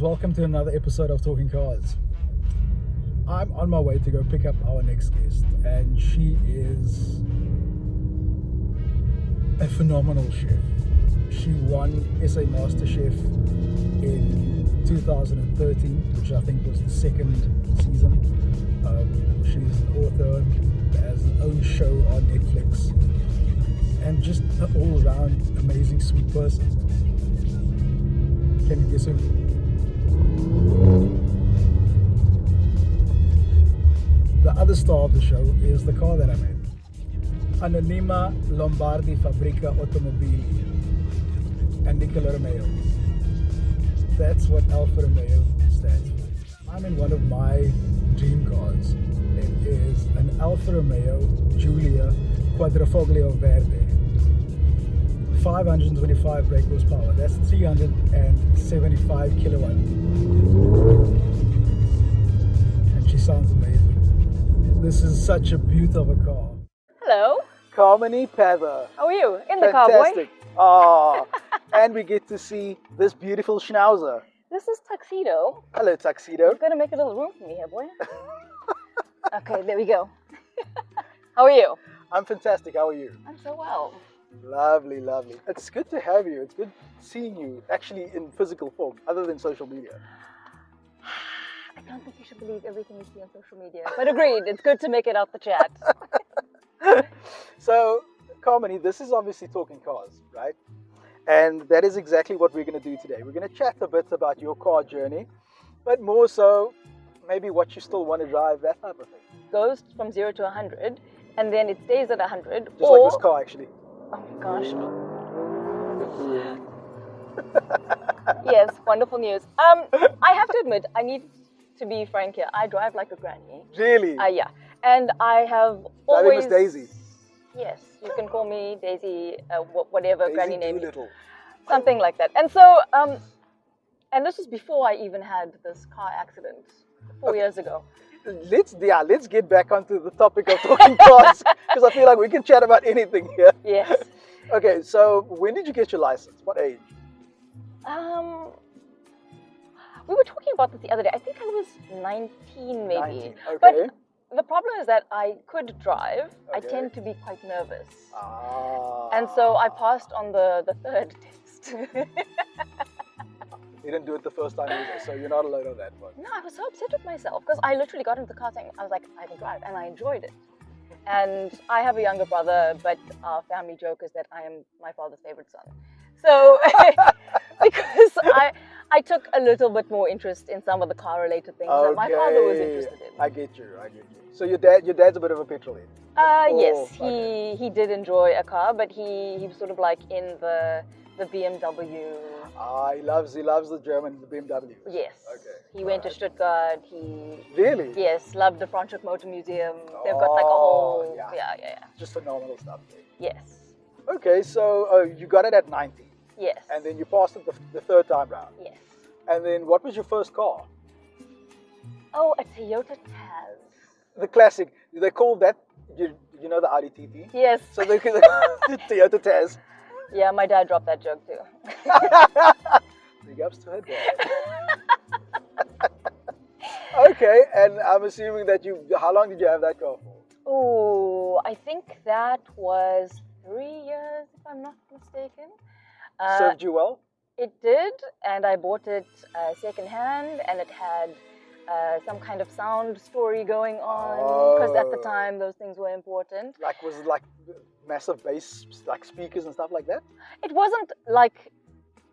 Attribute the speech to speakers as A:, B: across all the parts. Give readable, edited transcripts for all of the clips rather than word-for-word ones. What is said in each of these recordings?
A: Welcome to another episode of Talking Cars. I'm on my way to go pick up our next guest, and she is a phenomenal chef. She won SA Master Chef in 2013, which I think was the second season. She's an author, has her own show on Netflix, and just an all-around amazing sweet person. Can you guess who? The other star of the show is the car that I'm in. Anonima Lombardi Fabbrica Automobili and Alfa Romeo. That's what Alfa Romeo stands for. I'm in one of my dream cars. It is an Alfa Romeo Giulia QV Verde. 525 brake horsepower. That's 375 kilowatt. And she sounds amazing. This is such a beaut of a car.
B: Hello.
A: Kamini Pather.
B: How are you? In the car, boy.
A: Fantastic. Ah, and we get to see this beautiful schnauzer.
B: This is Tuxedo.
A: Hello, Tuxedo.
B: You've got to make a little room for me here, boy. Okay, there we go. How are you?
A: I'm fantastic. How are you?
B: I'm so well.
A: Lovely, lovely. It's good to have you. It's good seeing you actually in physical form, other than social media.
B: I don't think you should believe everything you see on social media. But agreed, it's good to make it out the chat.
A: So, Kamini, this is obviously Talking Cars, right? And that is exactly what we're going to do today. We're going to chat a bit about your car journey, but more so, maybe what you still want to drive, that type of thing.
B: Goes from 0 to 100, and then it stays at 100.
A: Just like this car, actually.
B: Oh my gosh. Yes, wonderful news. I have to admit, I need to be frank here. I drive like a granny.
A: Really?
B: Yeah. And I have
A: Driving
B: always...
A: Miss Daisy.
B: Yes, you can call me Daisy, whatever
A: Daisy
B: granny name.
A: Doolittle.
B: Something like that. And so, and this was before I even had this car accident 4 years ago.
A: Let's get back onto the topic of talking cars, because I feel like we can chat about anything here.
B: Yes.
A: Okay, so when did you get your license? What age?
B: We were talking about this the other day. I think I was 19 maybe.
A: 19, okay.
B: But the problem is that I could drive.
A: Okay.
B: I tend to be quite nervous.
A: Ah.
B: And so I passed on the third test.
A: You didn't do it the first time either, so you're not alone on that one.
B: No, I was so upset with myself because I literally got into the car saying, I was like, I can drive, and I enjoyed it. And I have a younger brother, but our family joke is that I am my father's favorite son. So, because I took a little bit more interest in some of the car-related things that my father was interested in.
A: I get you. So your dad's a bit of a petrol head?
B: Yes,
A: okay.
B: he did enjoy a car, but he was sort of like in the BMW.
A: Ah, he loves the German, the BMW.
B: Yes.
A: Okay.
B: He went to Stuttgart.
A: Really?
B: Yes, loved the Franschhoek Motor Museum. They've got like a whole yeah.
A: Just phenomenal stuff there.
B: Yes.
A: Okay, so you got it at 19.
B: Yes.
A: And then you passed it the third time round.
B: Yes.
A: And then what was your first car?
B: Oh, a Toyota Taz.
A: The classic. They call that, you know, the Audi TT?
B: Yes.
A: So the Toyota Taz.
B: Yeah, my dad dropped that joke too.
A: Big ups to her dad. Okay, and I'm assuming that how long did you have that car for?
B: Oh, I think that was 3 years, if I'm not mistaken.
A: Served you well?
B: It did, and I bought it second-hand, and it had some kind of sound story going on, because at the time those things were important.
A: Like, was it like massive bass, like speakers and stuff like that?
B: It wasn't like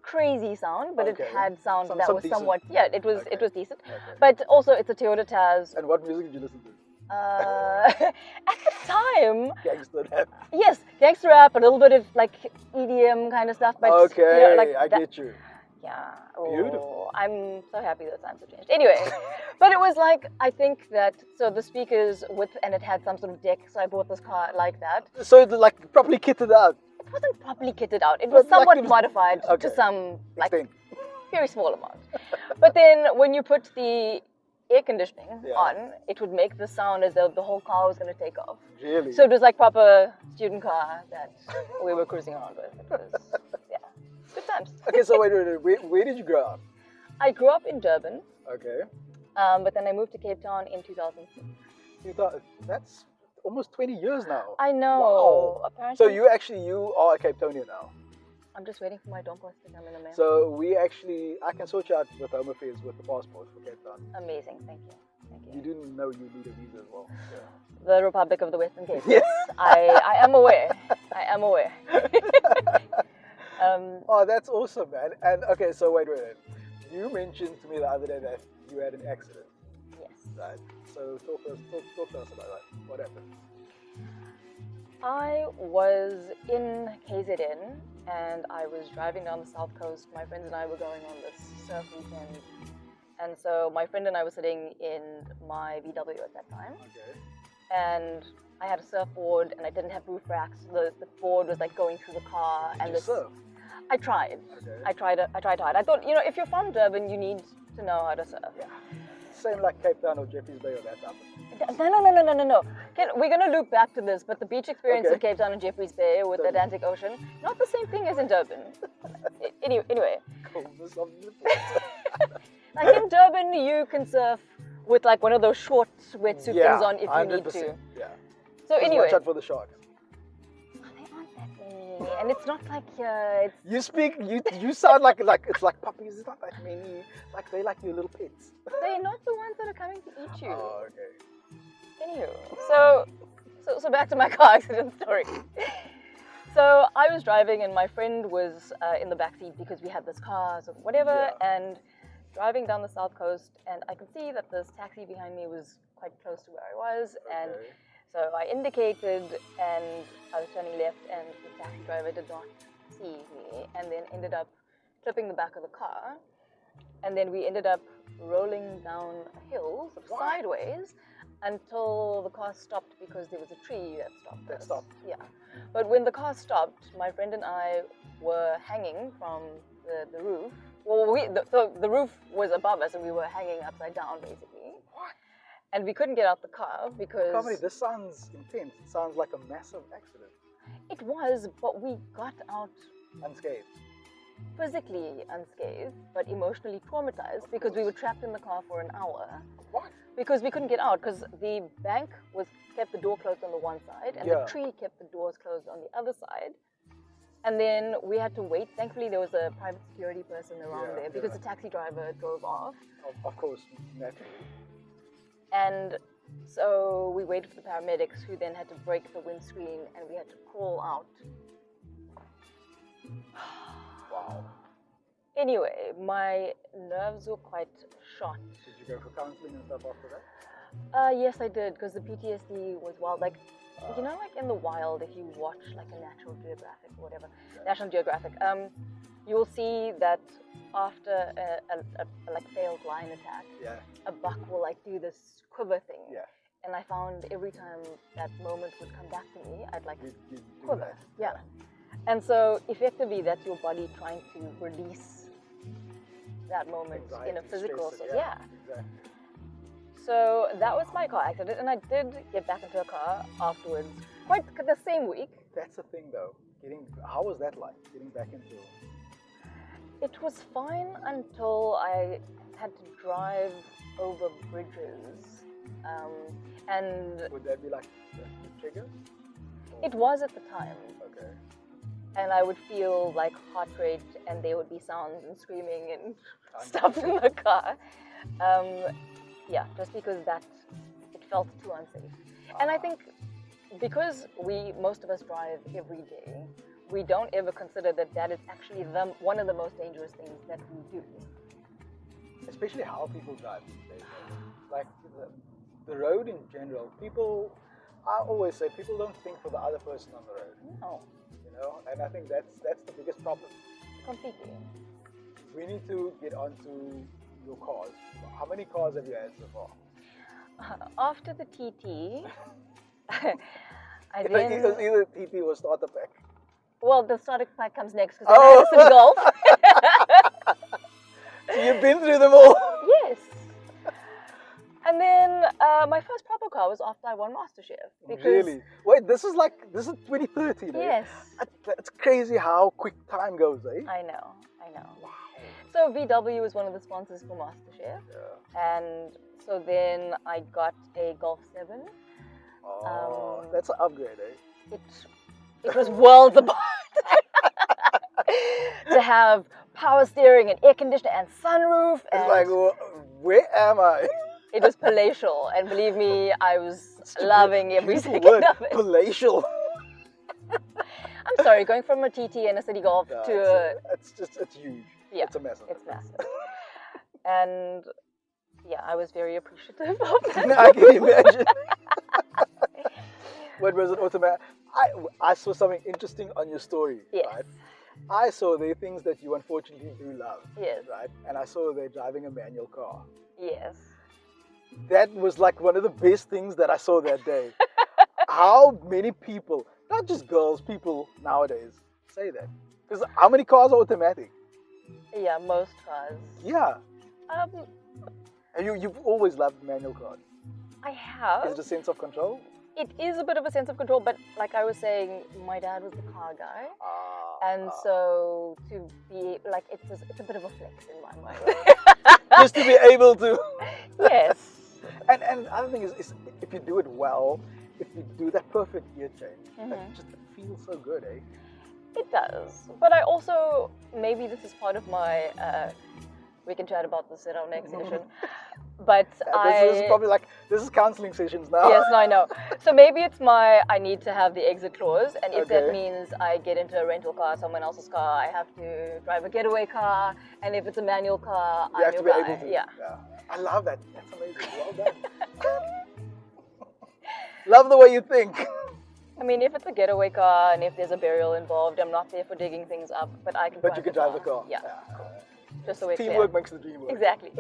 B: crazy sound, but
A: Okay.
B: it had sound that was
A: decent.
B: somewhat, yeah, it was decent.
A: Okay.
B: But also it's a Toyota Taz.
A: And what music did you listen to?
B: At the time,
A: Gangster rap.
B: yes, gangster rap, a little bit of like EDM kind of stuff. But
A: Okay,
B: you know, like
A: I get you.
B: Yeah.
A: Beautiful.
B: I'm so happy that times have changed. Anyway, but it was like, I think that, so the speakers and it had some sort of deck, so I bought this car like that.
A: So it's like properly kitted out?
B: It wasn't properly kitted out. It was somewhat modified
A: okay.
B: to some, like,
A: extent.
B: very small amount. But then when you put the air conditioning on, it would make the sound as though the whole car was going to take off.
A: Really?
B: So it was like proper student car that we were cruising around with. It was, yeah, good times.
A: Okay, so wait, where did you grow up?
B: I grew up in Durban,
A: Okay.
B: but then I moved to Cape Town in 2006.
A: That's almost 20 years now.
B: I know.
A: Wow.
B: Apparently.
A: So you are a Cape Townian now.
B: I'm just waiting for my Dompost to come in the mail.
A: So I can sort you out with Home Affairs with the passport for Cape Town.
B: Amazing, thank you. Thank you.
A: You didn't know you need a visa as well. Yeah.
B: The Republic of the Western Cape.
A: Yes.
B: I am aware. I am aware.
A: Oh, that's awesome, man. And okay, so wait. You mentioned to me the other day that you had an accident.
B: Yes.
A: Right. So talk to us about that. What happened?
B: I was in KZN and I was driving down the south coast. My friends and I were going on this surf weekend. And so my friend and I were sitting in my VW at that time.
A: Okay.
B: And I had a surfboard and I didn't have roof racks. The board was like going through the car.
A: Did you surf?
B: I tried.
A: Okay.
B: I tried hard. I thought, if you're from Durban, you need to know how to surf.
A: Yeah. Same like Cape Town or Jeffreys Bay or that type of thing.
B: No. We're going to loop back to this, but the beach experience
A: Okay.
B: in Cape Town and Jeffreys Bay with the Atlantic Ocean, not the same thing as in Durban. Anyway.
A: Coolness of the
B: Like in Durban, you can surf with like one of those short wetsuit things on if you
A: 100%.
B: need to.
A: Yeah.
B: So
A: Just
B: anyway.
A: watch out for the sharks.
B: There aren't that many, and it's not like it's
A: You speak. You sound like it's like puppies. It's not that many. Like they like your little pets.
B: they're not the ones that are coming to eat you.
A: Oh, okay.
B: Anywho, so back to my car accident story. So I was driving and my friend was in the back seat because we had this car, so whatever, and driving down the south coast, and I could see that this taxi behind me was quite close to where I was, and
A: Okay.
B: so I indicated, and I was turning left, and the taxi driver did not see me, and then ended up clipping the back of the car, and then we ended up rolling down a hill, sort of sideways, until the car stopped because there was a tree that stopped us.
A: That stopped.
B: Yeah. But when the car stopped, my friend and I were hanging from the roof. Well, so the roof was above us and we were hanging upside down, basically.
A: What?
B: And we couldn't get out the car because...
A: Kamini, this sounds intense. It sounds like a massive accident.
B: It was, but we got out
A: Unscathed.
B: physically unscathed, but emotionally traumatized because we were trapped in the car for an hour.
A: What?
B: Because we couldn't get out because the bank kept the door closed on the one side and the tree kept the doors closed on the other side. And then we had to wait. Thankfully, there was a private security person around there because the taxi driver drove off.
A: Of course, naturally.
B: And so we waited for the paramedics who then had to break the windscreen and we had to crawl out.
A: Wow.
B: Anyway, my nerves were quite shot.
A: Did you go for counseling and stuff after that?
B: Yes, I did, because the PTSD was wild. Like, like in the wild, if you watch like a National Geographic or whatever, National Geographic, you will see that after a like failed lion attack, a buck will like do this quiver thing.
A: Yeah.
B: And I found every time that moment would come back to me, I'd like
A: You'd do
B: quiver.
A: that.
B: Yeah. And so effectively, that's your body trying to release that moment
A: Anxiety,
B: in a physical
A: stress,
B: sense.
A: yeah.
B: Yeah.
A: Exactly.
B: So that was my car accident, and I did get back into a car afterwards, quite the same week.
A: That's the thing, though. How was that like? Getting back into.
B: It was fine until I had to drive over bridges, and
A: Would that be like the trigger?
B: it was at the time.
A: Okay.
B: And I would feel like heart rate, and there would be sounds and screaming and stuff in the car. Just because it felt too unsafe. And I think because most of us drive every day, we don't ever consider that is actually one of the most dangerous things that we do.
A: Especially how people drive these days. Like the road in general, I always say people don't think for the other person on the road.
B: No.
A: And I think that's the biggest problem.
B: Completely.
A: We need to get onto your cars. How many cars have you had so far?
B: After the TT,
A: Either TT or starter pack.
B: Well, the starter pack comes next because I had some golf.
A: So you've been through them all.
B: Yes. And then my first proper car was after I won MasterChef.
A: Really? Wait, this is 2013, eh?
B: Yes.
A: It's crazy how quick time goes, eh?
B: I know.
A: Wow.
B: So VW was one of the sponsors for MasterChef.
A: Yeah.
B: And so then I got a Golf 7.
A: Oh, that's an upgrade, eh?
B: It was worlds apart. To have power steering and air conditioner and sunroof.
A: It's
B: And
A: like, where am I?
B: it was palatial, and believe me, I was loving every second of it.
A: Palatial.
B: I'm sorry, going from a TT and a City Golf to a...
A: It's huge.
B: Yeah,
A: it's a mess.
B: It's massive. And yeah, I was very appreciative of that.
A: I can imagine. When was it automatic? I saw something interesting on your story.
B: Yes.
A: Right? I saw there are things that you unfortunately do love.
B: Yes.
A: Right? And I saw they're driving a manual car.
B: Yes.
A: That was like one of the best things that I saw that day. How many people, not just girls, people nowadays say that? Because how many cars are automatic?
B: Yeah, most cars.
A: Yeah. And you've always loved manual cars.
B: I have.
A: Is it a sense of control?
B: It is a bit of a sense of control, but like I was saying, my dad was the car guy. And so to be like, it's a bit of a flex in my mind.
A: Just to be able to.
B: Yes.
A: And the other thing is if you do it well, if you do that perfect gear change, it feels so good, eh?
B: It does. But I also, maybe this is part of my, we can chat about this at our next session. But
A: this is probably like, this is counseling sessions now.
B: Yes, no, I know. So maybe it's I need to have the exit clause, and if that means I get into a rental car, someone else's car, I have to drive a getaway car, and if it's a manual car,
A: you have to be able to.
B: Yeah.
A: I love that. That's amazing. Well done. Love the way you think.
B: I mean, if it's a getaway car and if there's a burial involved, I'm not there for digging things up, but I can.
A: But you can drive the car.
B: Yeah. Just so it's
A: teamwork makes the dream work.
B: Exactly.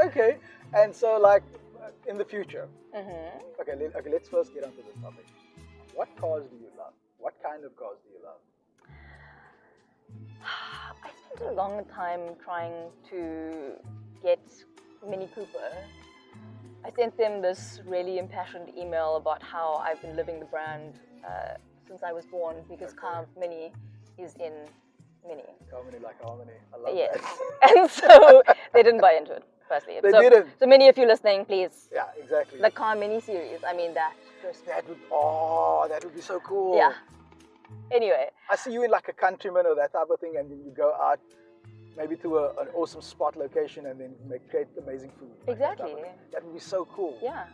A: Okay, and so like in the future. Okay, let's first get onto this topic. What cars do you love? What kind of cars do you love?
B: I spent a long time trying to get Mini Cooper. I sent them this really impassioned email about how I've been living the brand since I was born, because Kamini is in Mini.
A: Kamini like harmony. I love
B: that. And so they didn't buy into it, firstly.
A: They didn't.
B: So many of you listening, please.
A: Yeah, exactly.
B: The Kamini series. I mean, that
A: would be so cool.
B: Yeah. Anyway.
A: I see you in like a Countryman or that type of thing, and then you go out maybe to an awesome spot location and then create amazing food.
B: Exactly.
A: That would be so cool.
B: Yeah.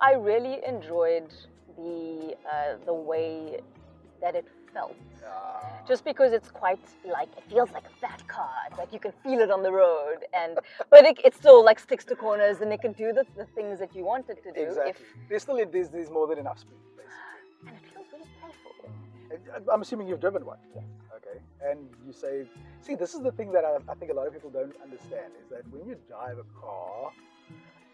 B: I really enjoyed the way that it felt. Just because it's quite like, it feels like a fat car. It's like you can feel it on the road, but it still like sticks to corners, and it can do the things that you want it to do.
A: Exactly. There's more than enough speed, basically.
B: And it feels really playful.
A: I'm assuming you've driven one.
B: Yes.
A: Okay. And you say, see, this is the thing that I think a lot of people don't understand, is that when you drive a car,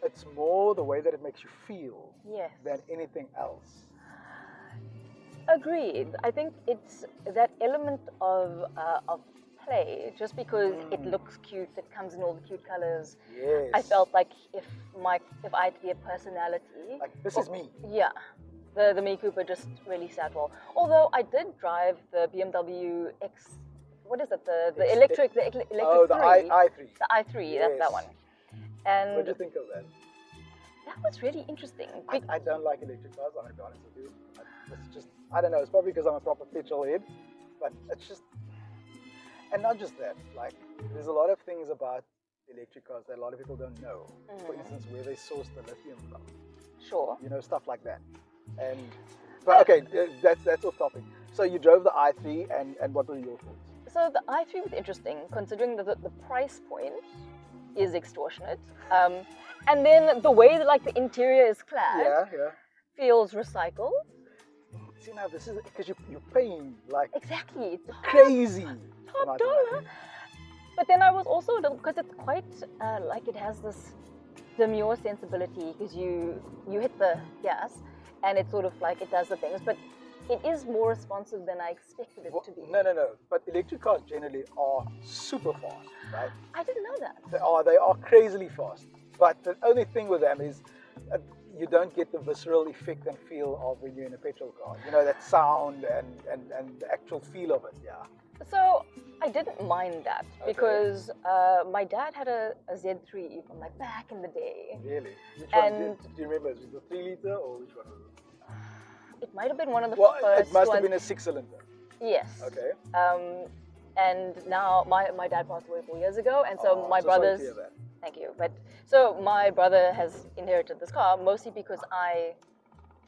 A: it's more the way that it makes you feel than anything else.
B: Agreed. I think it's that element of play, just because it looks cute, it comes in all the cute colors.
A: Yes.
B: I felt like if I had to be a personality,
A: like this is me.
B: Yeah. The Mini Cooper just really sat well. Although I did drive the BMW X, what is it? The electric 3.
A: The i3.
B: The i3,
A: yes.
B: that one. And
A: what did you think of that?
B: That was really interesting.
A: I don't like electric cars, I'm going to be honest with you. It's just, I don't know, it's probably because I'm a proper petrol head, but it's just, and not just that, like, there's a lot of things about electric cars that a lot of people don't know. For instance, where they source the lithium from.
B: Sure.
A: You know, stuff like that. But okay, that's off topic. So you drove the i3, and what were your thoughts?
B: So the i3 was interesting, considering that the price point is extortionate, and then the way that like the interior is clad feels recycled.
A: See, now this is because you're paying like
B: exactly
A: crazy
B: top dollar. But then I was also, because it's quite like it has this demure sensibility, because you hit the gas and it's sort of like it does the things, but it is more responsive than I expected it to be.
A: No. But electric cars generally are super fast, right?
B: I didn't know that.
A: They are crazily fast. But the only thing with them is you don't get the visceral effect and feel of when you're in a petrol car. You know, that sound and the actual feel of it,
B: So I didn't mind that
A: Okay.
B: because my dad had a Z3 from like back in the day.
A: Really? Which one?
B: And
A: Do you remember? Was it the 3 liter or which one was it?
B: it might have been one of the
A: Well,
B: first
A: it must have
B: ones.
A: been a 6-cylinder.
B: Yes.
A: Okay.
B: And now my dad passed away 4 years ago, and so my
A: so sorry to
B: brothers.
A: hear that.
B: Thank you. But so my brother has inherited this car mostly because I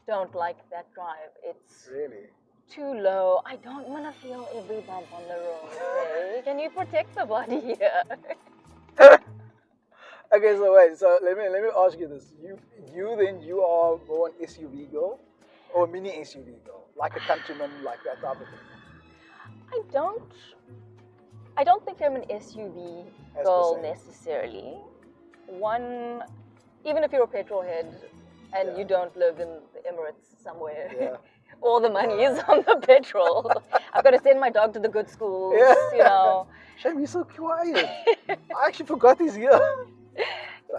B: don't like that drive. It's
A: Really?
B: too low. I don't want to feel every bump on the road. Okay? Can you protect the body here?
A: Okay, so wait. So let me ask you this. You are more an SUV girl or a mini SUV girl, like a Countryman, like that type of thing.
B: I don't think I'm an SUV
A: As
B: girl
A: per se.
B: necessarily. One, even if you're a petrol head and
A: Yeah.
B: you don't live in the Emirates somewhere,
A: Yeah.
B: all the money is on the petrol. I've got to send my dog to the good schools,
A: Yeah.
B: you know.
A: Shame he's so quiet. I actually forgot he's here.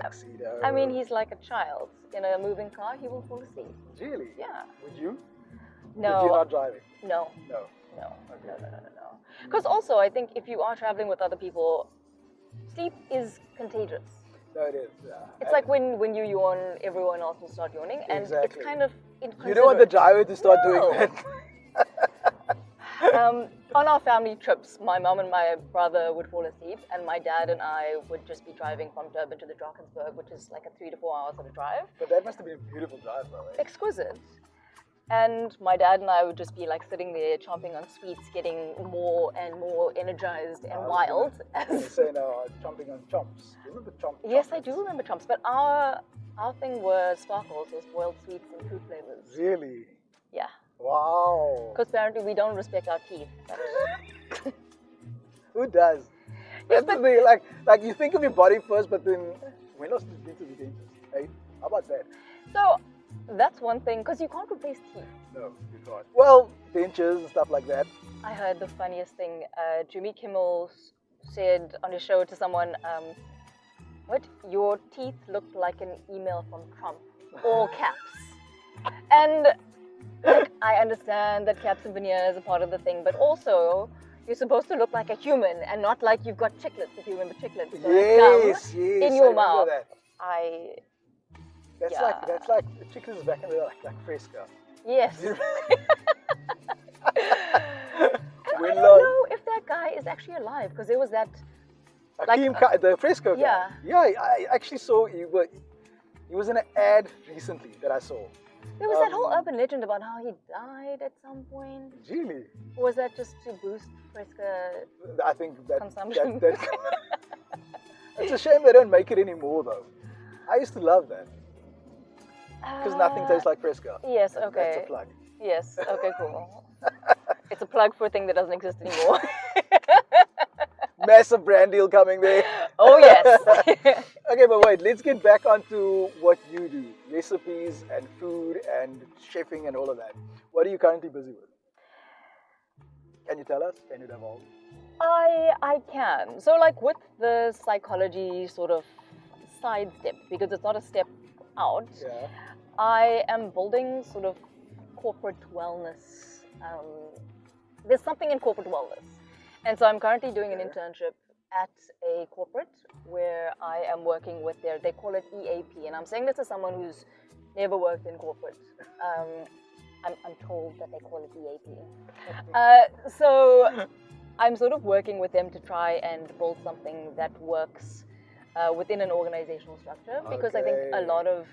A: Tuxedo.
B: I mean, he's like a child. In a moving car, he will fall asleep.
A: Really?
B: Yeah.
A: Would you?
B: No.
A: If you're not driving?
B: No.
A: No.
B: No.
A: Okay.
B: No. Because also, I think if you are traveling with other people, sleep is contagious.
A: No, it is. Yeah.
B: It's like when you yawn, everyone else will start yawning, and
A: Exactly.
B: it's kind of inconsiderate.
A: You don't want the driver to start
B: No.
A: doing that.
B: On our family trips, my mom and my brother would fall asleep, and my dad and I would just be driving from Durban to the Drakensberg, which is like a 3 to 4 hours of a drive.
A: But that must have been a beautiful drive, though. Eh?
B: Exquisite. And my dad and I would just be like sitting there chomping on sweets, getting more and more energized and wild.
A: You say now, chomping on chomps. Do you remember chomps?
B: Yes, I do remember chomps, but our thing were sparkles, or spoiled sweets and fruit flavors.
A: Really?
B: Yeah.
A: Wow.
B: Because apparently we don't respect our teeth. But
A: Who does?
B: Yes,
A: That's the thing, like you think of your body first, but then when else did you get to the dentist? Hey, how about that?
B: so that's one thing, because you can't replace teeth.
A: No, you can't. Well, dentures and stuff like that.
B: I heard the funniest thing. Jimmy Kimmel said on his show to someone, "What? Your teeth look like an email from Trump, all caps." And like, I understand that caps and veneers are part of the thing, but also you're supposed to look like a human and not like you've got chiclets. If you remember chiclets, so
A: Yes,
B: gum
A: yes.
B: in your
A: I remember
B: mouth.
A: that. That's like the chickens back in the day, like Fresca.
B: Yes.
A: You
B: And
A: When
B: I don't know if that guy is actually alive, because there was that.
A: the Fresco guy.
B: Yeah.
A: Yeah, I actually saw he was in an ad recently that I saw.
B: There was that whole urban legend about how he died at some point.
A: Really?
B: Or was that just to boost Fresca
A: I think that
B: consumption?
A: It's a shame they don't make it anymore though. I used to love that. Because nothing tastes like Fresca.
B: Yes, okay.
A: That's a plug.
B: Yes, okay, cool. It's a plug for a thing that doesn't exist anymore.
A: Massive brand deal coming there.
B: Oh, yes.
A: Okay, but wait, let's get back onto what you do. Recipes and food and chefing and all of that. What are you currently busy with? Can you tell us? Can you divulge?
B: I can. So, like, with the psychology sort of sidestep, because it's not a step out,
A: Yeah.
B: I am building sort of corporate wellness. There's something in corporate wellness. And so I'm currently doing an internship at a corporate where I am working with they call it EAP. And I'm saying this as someone who's never worked in corporate. I'm told that they call it EAP. So I'm sort of working with them to try and build something that works within an organizational structure. Because I think a lot of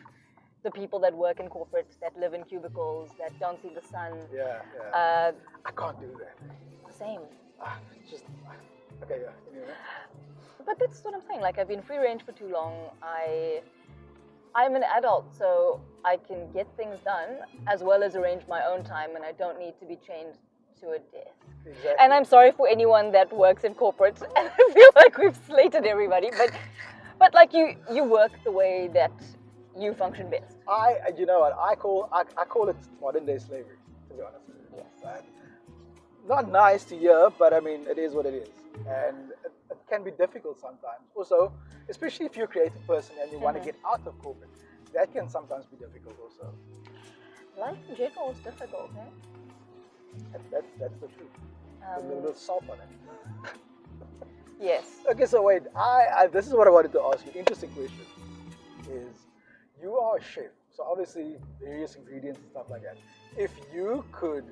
B: the people that work in corporate, that live in cubicles, that don't see the sun.
A: Yeah. I can't do that.
B: Same.
A: Okay, yeah. Anyway.
B: But that's what I'm saying. Like, I've been free range for too long. I'm an adult, so I can get things done as well as arrange my own time, and I don't need to be chained to a desk.
A: Exactly.
B: And I'm sorry for anyone that works in corporate, and I feel like we've slated everybody, but like you work the way that you function best.
A: You know what? I call it modern day slavery, to be honest with you.
B: Yes.
A: But not nice to hear, but I mean, it is what it is. And it can be difficult sometimes. Also, especially if you're a creative person and you want to get out of corporate, that can sometimes be difficult also.
B: Life in general is difficult, eh?
A: That's the truth. With a little bit of salt on it.
B: Yes.
A: Okay, so wait, I this is what I wanted to ask you. Interesting question. Is you are a chef, so obviously various ingredients and stuff like that. If you could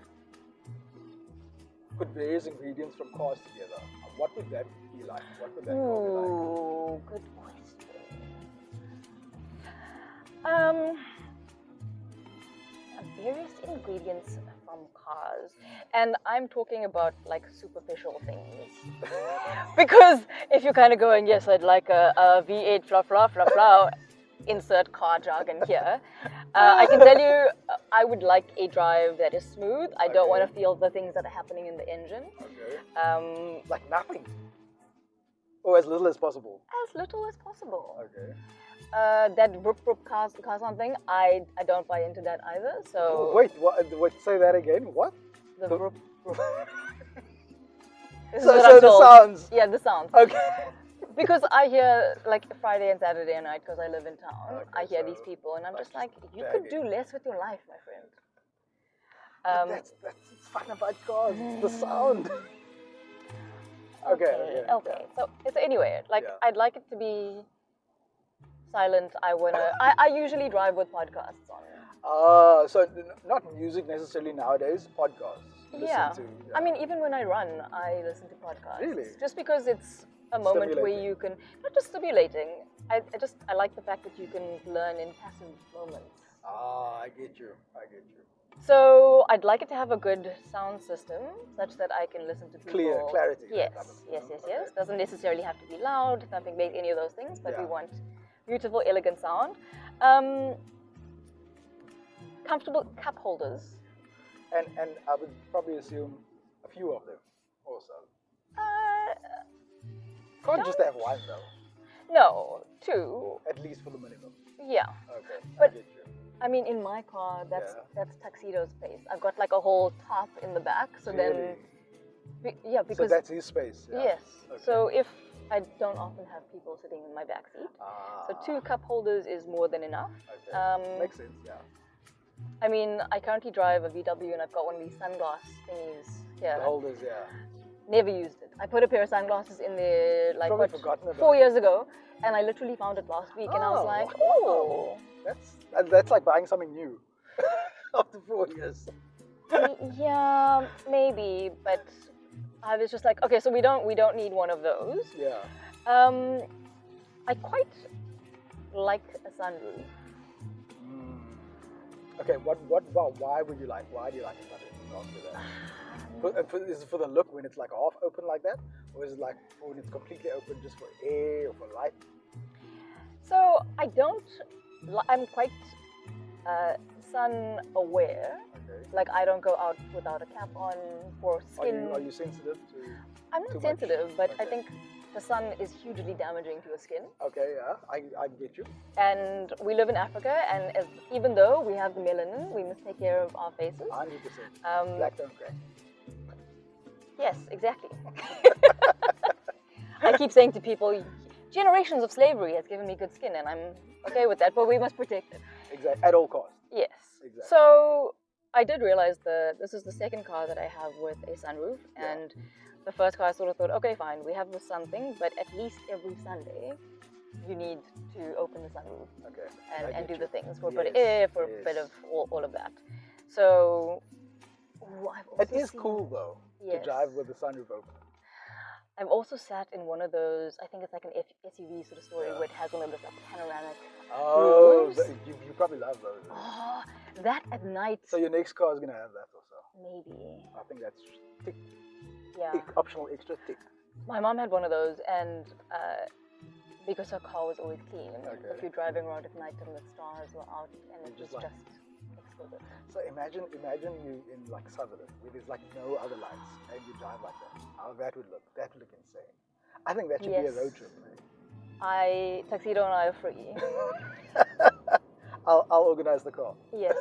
A: put various ingredients from cars together, what would that be like? What would that car be like?
B: Ooh, good question. Various ingredients from cars, and I'm talking about like superficial things. Because if you're kind of going, yes, I'd like a V8 fluff fluff fluff fluff, insert car jargon here. I can tell you, I would like a drive that is smooth. I don't want to feel the things that are happening in the engine.
A: Okay. Like nothing. Or as little as possible.
B: As little as possible.
A: Okay.
B: That rup cars on thing, I don't buy into that either. So
A: wait, what? Say that again. What?
B: The rup.
A: So the sounds.
B: Yeah, the sounds.
A: Okay.
B: Because I hear like Friday and Saturday night because I live in town.
A: Okay,
B: I hear these people and I'm just like, you could do less with your life, my friend.
A: That's it's fun about cars. It's the sound. Okay.
B: So anyway, like I'd like it to be silent. I usually drive with podcasts on.
A: So not music necessarily nowadays. Podcasts.
B: I mean, even when I run, I listen to podcasts.
A: Really?
B: Just because it's a moment where you can, not just stimulating. I like the fact that you can learn in passive moments.
A: I get you.
B: So I'd like it to have a good sound system, such that I can listen to people.
A: Clarity.
B: Yes. Doesn't necessarily have to be loud, thumping bass, any of those things, but we want beautiful, elegant sound. Comfortable cup holders.
A: And I would probably assume a few of them also. Can't just have one though.
B: No, two.
A: At least for the minimum.
B: Yeah.
A: Okay.
B: But
A: I get you.
B: I mean, in my car, that's Tuxedo's space. I've got like a whole top in the back, so
A: really?
B: because
A: so that's his space. Yeah.
B: Yes.
A: Okay.
B: So if I don't often have people sitting in my back seat, so 2 cup holders is more than enough.
A: Okay. Makes sense. Yeah.
B: I mean, I currently drive a VW and I've got one of these sunglass thingies here.
A: The holders, yeah.
B: Never used it. I put a pair of sunglasses in there like 4
A: 4
B: years ago, and I literally found it last week, and I was like, oh.
A: That's like buying something new after 4 years.
B: Yeah, maybe, but I was just like, okay, so we don't need one of those.
A: Yeah.
B: I quite like a sunroof.
A: Okay, why do you like a sunroof after that? Is it for the look when it's like half open like that? Or is it like when it's completely open just for air or for light?
B: So I'm quite sun aware. Okay. Like I don't go out without a cap on for skin.
A: Are you sensitive to?
B: I'm not sensitive, but I think the sun is hugely damaging to your skin.
A: Okay, yeah, I get you.
B: And we live in Africa, and even though we have the melanin, we must take care of our faces.
A: 100%. Black don't crack.
B: Yes, exactly. I keep saying to people, generations of slavery has given me good skin, and I'm okay with that, but we must protect it.
A: Exactly, at all costs.
B: Yes.
A: Exactly.
B: So I did realize that this is the second car that I have with a sunroof, and the first car I sort of thought, okay, fine, we have the sun thing, but at least every Sunday you need to open the sunroof and do the things for a bit of air, for a bit of all of that. So
A: it is cool though to drive with the sunroof open.
B: I've also sat in one of those, I think it's like an SUV sort of story where it has one of those like panoramic roofs.
A: You probably love those.
B: Oh, that at night.
A: So your next car is going to have that also?
B: Maybe.
A: I think that's tick.
B: Yeah.
A: Optional extra tick.
B: My mom had one of those, and because her car was always clean, if you're driving around at night and the stars were out, and it was just exquisite.
A: So imagine you in like Sutherland, where there's like no other lights, and you drive like that. How that would look. That would look insane. I think that should be a road trip, right?
B: Tuxedo and I are free.
A: I'll organize the car.
B: Yes.